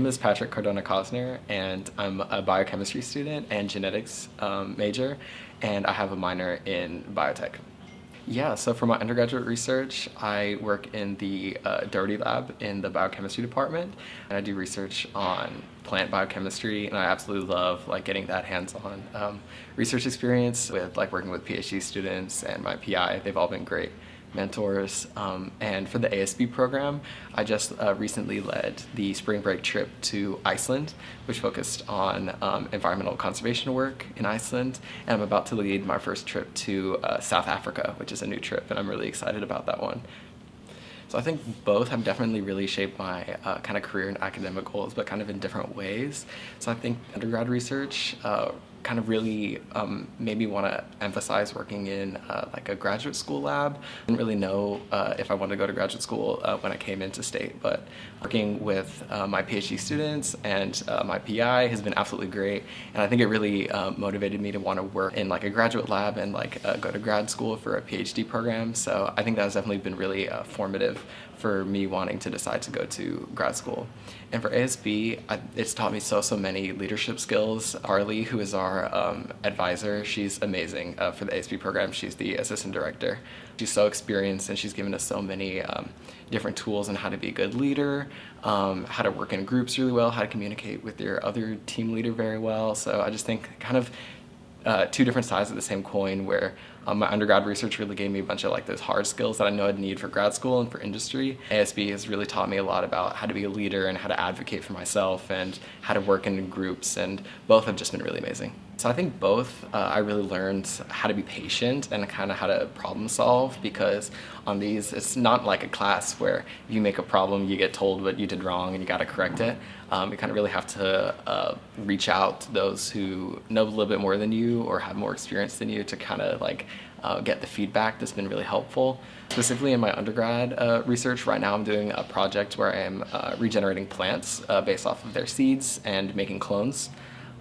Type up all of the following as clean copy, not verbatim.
name is Patrick Cardona-Cosner, and I'm a biochemistry student and genetics major, and I have a minor in biotech. Yeah, so for my undergraduate research, I work in the Doherty lab in the biochemistry department, and I do research on plant biochemistry, and I absolutely love getting that hands-on research experience with working with PhD students and my PI. They've all been great mentors. And for the ASB program, I just recently led the spring break trip to Iceland, which focused on environmental conservation work in Iceland. And I'm about to lead my first trip to South Africa, which is a new trip, and I'm really excited about that one. So I think both have definitely really shaped my kind of career and academic goals, but kind of in different ways. So I think undergrad research kind of really made me want to emphasize working in a graduate school lab. I didn't really know if I wanted to go to graduate school when I came into state, but working with my PhD students and my PI has been absolutely great, and I think it really motivated me to want to work in a graduate lab and go to grad school for a PhD program. So I think that has definitely been really formative for me wanting to decide to go to grad school. And for ASB, it's taught me so many leadership skills. Arlie, who is our advisor, she's amazing for the ASB program. She's the assistant director. She's so experienced, and she's given us so many different tools on how to be a good leader, how to work in groups really well, how to communicate with your other team leader very well. So I just think kind of two different sides of the same coin, where my undergrad research really gave me a bunch of those hard skills that I know I'd need for grad school and for industry. ASB has really taught me a lot about how to be a leader and how to advocate for myself and how to work in groups, and both have just been really amazing. So I think both, I really learned how to be patient and kind of how to problem solve, because on these, it's not like a class where you make a problem, you get told what you did wrong and you got to correct it. You kind of really have to reach out to those who know a little bit more than you or have more experience than you to kind of get the feedback that's been really helpful. Specifically in my undergrad research, right now I'm doing a project where I'm regenerating plants based off of their seeds and making clones.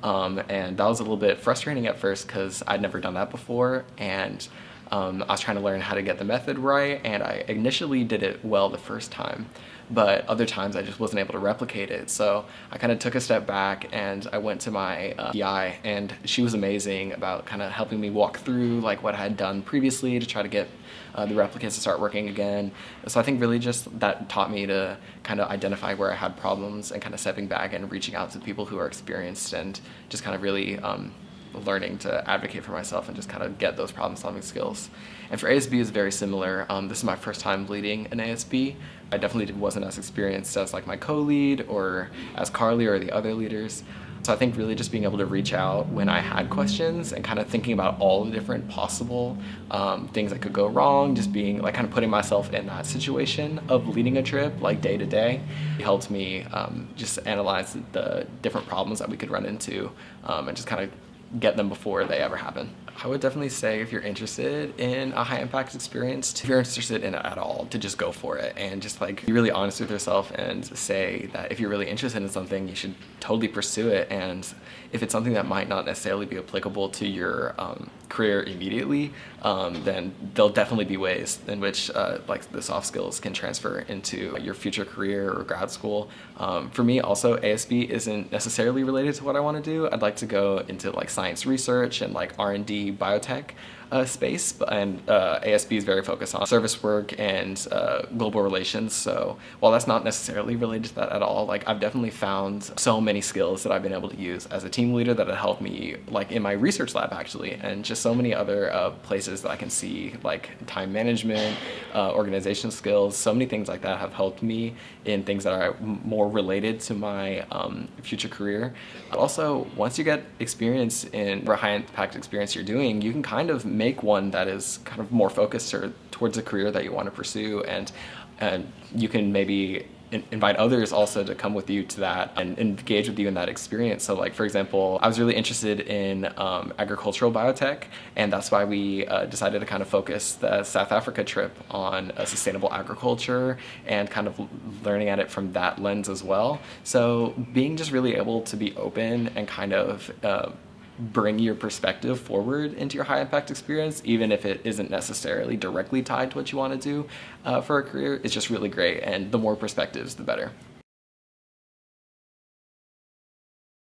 And that was a little bit frustrating at first because I'd never done that before, and I was trying to learn how to get the method right, and I initially did it well the first time, but other times I just wasn't able to replicate it. So I kind of took a step back and I went to my PI, and she was amazing about kind of helping me walk through what I had done previously to try to get the replicates to start working again. So I think really just that taught me to kind of identify where I had problems and kind of stepping back and reaching out to people who are experienced, and just kind of really learning to advocate for myself and just kind of get those problem-solving skills. And for ASB is very similar. This is my first time leading an ASB. I definitely wasn't as experienced as my co-lead or as Carly or the other leaders. So I think really just being able to reach out when I had questions and kind of thinking about all the different possible things that could go wrong, just being kind of putting myself in that situation of leading a trip day to day, helped me just analyze the different problems that we could run into and just kind of get them before they ever happen. I would definitely say if you're interested in a high impact experience, if you're interested in it at all, to just go for it and just be really honest with yourself and say that if you're really interested in something, you should totally pursue it. And if it's something that might not necessarily be applicable to your career immediately, then there'll definitely be ways in which the soft skills can transfer into your future career or grad school. For me also, ASB isn't necessarily related to what I want to do. I'd like to go into science research and R&D biotech space, and ASB is very focused on service work and global relations. So while that's not necessarily related to that at all, I've definitely found so many skills that I've been able to use as a team leader that have helped me in my research lab actually, and just so many other places that I can see time management, organization skills, so many things like that have helped me in things that are more related to my future career. But also, once you get experience in a high impact experience you're doing, you can kind of make one that is kind of more focused towards a career that you want to pursue, and you can maybe invite others also to come with you to that and engage with you in that experience. So for example, I was really interested in agricultural biotech, and that's why we decided to kind of focus the South Africa trip on sustainable agriculture and kind of learning at it from that lens as well. So being just really able to be open and kind of bring your perspective forward into your high impact experience, even if it isn't necessarily directly tied to what you want to do for a career, is just really great, and the more perspectives, the better.